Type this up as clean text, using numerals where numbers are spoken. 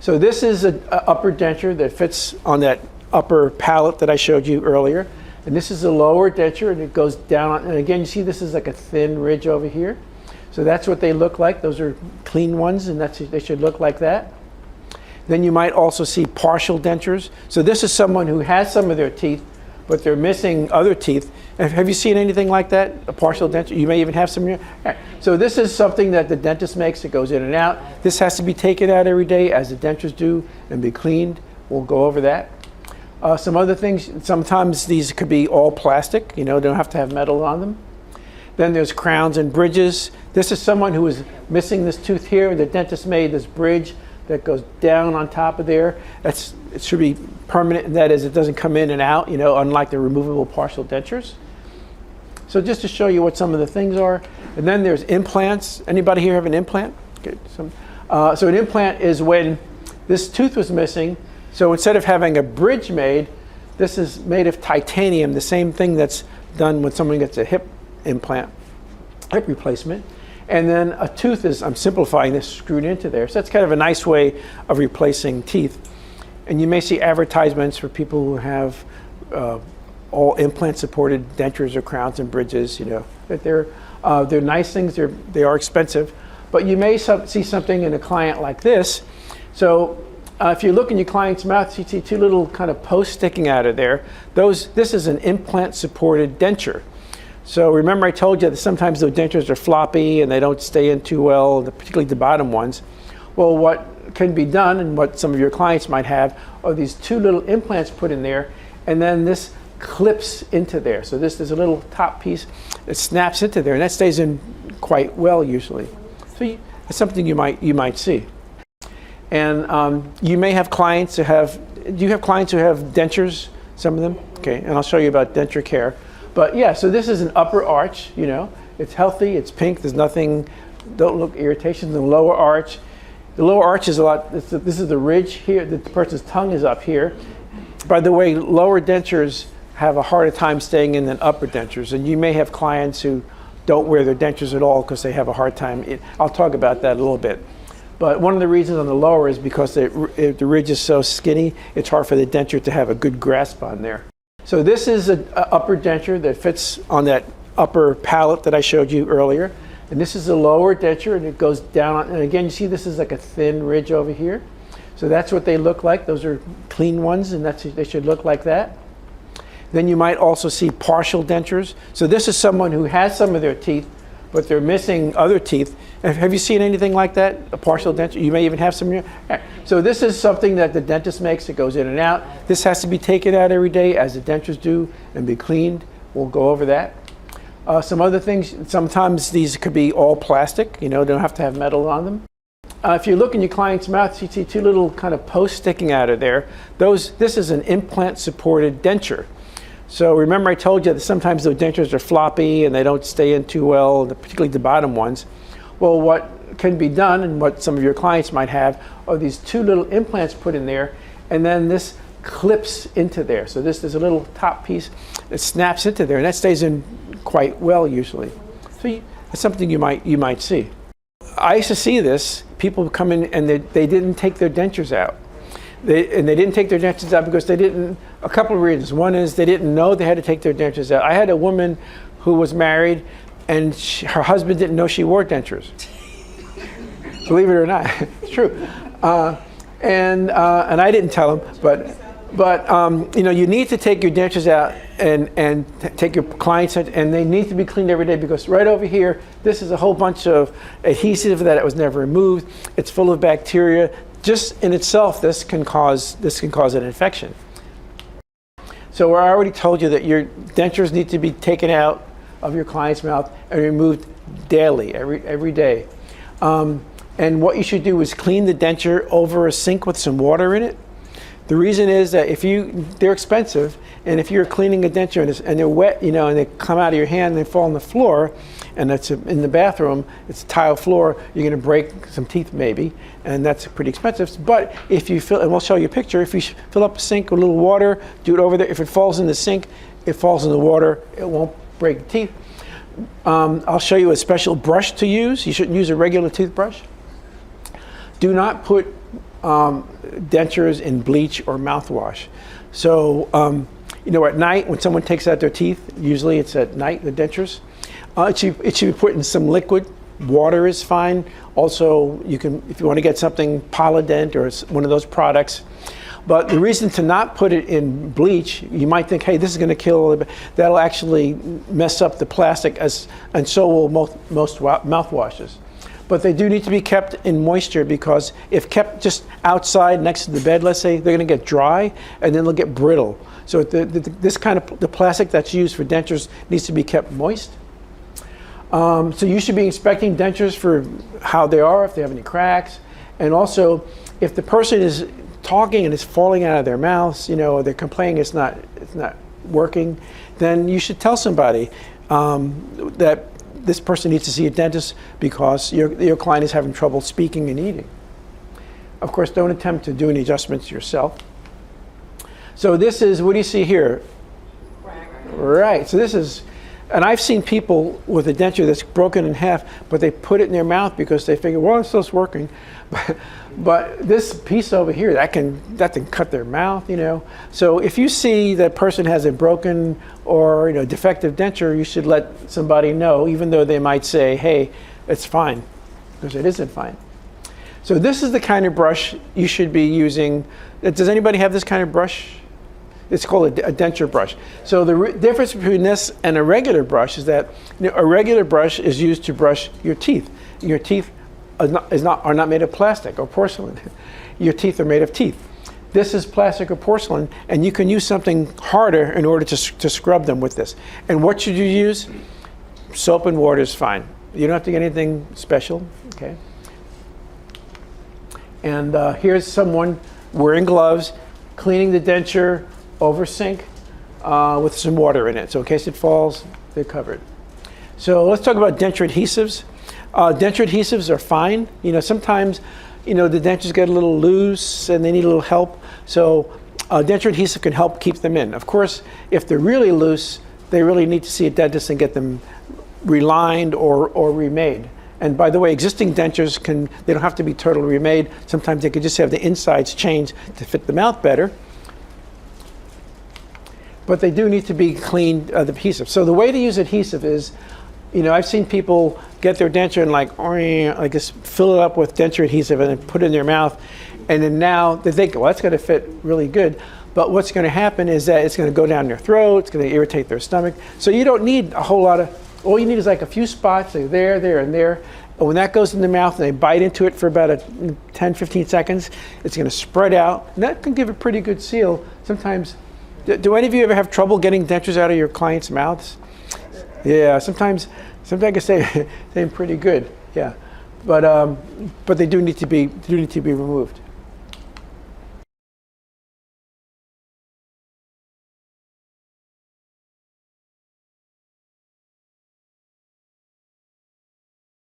So this is an upper denture that fits on that upper palate that I showed you earlier. And this is a lower denture, and it goes down. And again, you see this is like a thin ridge over here. So that's what they look like. Those are clean ones, and they should look like that. Then you might also see partial dentures. So this is someone who has some of their teeth, but they're missing other teeth. Have you seen anything like that, a partial denture? You may even have some here. So this is something that the dentist makes. It goes in and out. This has to be taken out every day, as the dentures do, and be cleaned. We'll go over that. Some other things, sometimes these could be all plastic, they don't have to have metal on them. Then there's crowns and bridges. This is someone who is missing this tooth here. The dentist made this bridge that goes down on top of there. It should be permanent, and that is, it doesn't come in and out, unlike the removable partial dentures. So just to show you what some of the things are. And then there's implants. Anybody here have an implant? Okay, so an implant is when this tooth was missing. So instead of having a bridge made, this is made of titanium, the same thing that's done when someone gets a hip implant, hip replacement. And then a tooth is, I'm simplifying this, screwed into there. So that's kind of a nice way of replacing teeth. And you may see advertisements for people who have all implant-supported dentures or crowns and bridges, that they're nice things, they are expensive. But you may see something in a client like this. So if you look in your client's mouth, you see two little kind of posts sticking out of there. This is an implant-supported denture. So remember I told you that sometimes the dentures are floppy and they don't stay in too well, particularly the bottom ones. Well, what can be done, and what some of your clients might have, are these two little implants put in there, and then this clips into there. So this is a little top piece that snaps into there, and that stays in quite well usually. So it's something you might see. And you may have clients who have, do you have clients who have dentures, some of them? Okay, and I'll show you about denture care. But yeah, so this is an upper arch, it's healthy, it's pink, there's nothing, don't look irritations in the lower arch. The lower arch is this is the ridge here, the person's tongue is up here. By the way, lower dentures have a harder time staying in than upper dentures, and you may have clients who don't wear their dentures at all because they have a hard time. I'll talk about that a little bit. But one of the reasons on the lower is because the ridge is so skinny, it's hard for the denture to have a good grasp on there. So this is an upper denture that fits on that upper palate that I showed you earlier. And this is a lower denture, and it goes down. And again, you see this is like a thin ridge over here. So that's what they look like. Those are clean ones, and they should look like that. Then you might also see partial dentures. So this is someone who has some of their teeth, but they're missing other teeth. Have you seen anything like that, a partial denture? You may even have some here. So this is something that the dentist makes. It goes in and out. This has to be taken out every day, as the dentures do, and be cleaned. We'll go over that. Some other things, sometimes these could be all plastic, don't have to have metal on them. If you look in your client's mouth, you see two little kind of posts sticking out of there. This is an implant-supported denture. So remember I told you that sometimes the dentures are floppy and they don't stay in too well, particularly the bottom ones. Well, what can be done, and what some of your clients might have, are these two little implants put in there, and then this clips into there. So this is a little top piece that snaps into there, and that stays in quite well usually. So it's something you might see. I used to see this. People come in and they didn't take their dentures out. They didn't take their dentures out because a couple of reasons. One is they didn't know they had to take their dentures out. I had a woman who was married, and her husband didn't know she wore dentures. Believe it or not, it's true. And I didn't tell him, but you need to take your dentures out and take your clients, and they need to be cleaned every day, because right over here, this is a whole bunch of adhesive that was never removed. It's full of bacteria. Just in itself, this can cause an infection. So I already told you that your dentures need to be taken out of your client's mouth and removed daily, every day. And what you should do is clean the denture over a sink with some water in it. The reason is that they're expensive, and if you're cleaning a denture and they're wet, and they come out of your hand and they fall on the floor, and it's in the bathroom, it's a tile floor, you're going to break some teeth maybe, and that's pretty expensive. But if you and we'll show you a picture, if you fill up a sink with a little water, do it over there. If it falls in the sink, it falls in the water, it won't break the teeth. I'll show you a special brush to use. You shouldn't use a regular toothbrush. Do not put dentures in bleach or mouthwash. So, you know, at night when someone takes out their teeth, usually it's at night, the dentures, it should be put in some liquid. Water is fine. Also, you can, if you want to get something Polydent or one of those products. But the reason to not put it in bleach, you might think, hey, this is going to kill, that'll actually mess up the plastic, and so will most mouthwashes. But they do need to be kept in moisture, because if kept just outside next to the bed, let's say, they're going to get dry and then they'll get brittle. So this kind of, the plastic that's used for dentures needs to be kept moist. So you should be inspecting dentures for how they are, if they have any cracks. And also, if the person is talking and it's falling out of their mouths, you know, or they're complaining it's not working, then you should tell somebody that this person needs to see a dentist because your client is having trouble speaking and eating. Of course, don't attempt to do any adjustments yourself. So this is, what do you see here? Right, so this is, and I've seen people with a denture that's broken in half, but they put it in their mouth because they figure, well, it's still working. But this piece over here, that can cut their mouth, you know. So if you see that person has a broken or, you know, defective denture, you should let somebody know, even though they might say, hey, it's fine, because it isn't fine. So this is the kind of brush you should be using. Does anybody have this kind of brush? It's called a denture brush. So the difference between this and a regular brush is that, you know, a regular brush is used to brush your teeth. Your teeth are not made of plastic or porcelain. Your teeth are made of teeth. This is plastic or porcelain, and you can use something harder in order to scrub them with this. And what should you use? Soap and water is fine. You don't have to get anything special, okay? And here's someone wearing gloves, cleaning the denture over sink with some water in it. So in case it falls, they're covered. So let's talk about denture adhesives. Denture adhesives are fine. You know, sometimes, you know, the dentures get a little loose and they need a little help. So denture adhesive can help keep them in. Of course, if they're really loose, they really need to see a dentist and get them relined or remade. And by the way, existing dentures they don't have to be totally remade. Sometimes they could just have the insides changed to fit the mouth better. But they do need to be cleaned, the adhesive. So the way to use adhesive is, you know, I've seen people get their denture and like just fill it up with denture adhesive and then put it in their mouth. And then now they think, well, that's going to fit really good. But what's going to happen is that it's going to go down their throat, it's going to irritate their stomach. So you don't need a whole lot of, all you need is like a few spots, like there, and there. And when that goes in the mouth and they bite into it for about 10, 15 seconds, it's going to spread out. And that can give a pretty good seal. Sometimes, do any of you ever have trouble getting dentures out of your clients' mouths? Yeah, sometimes I can say they're pretty good. Yeah, but they do need to be removed.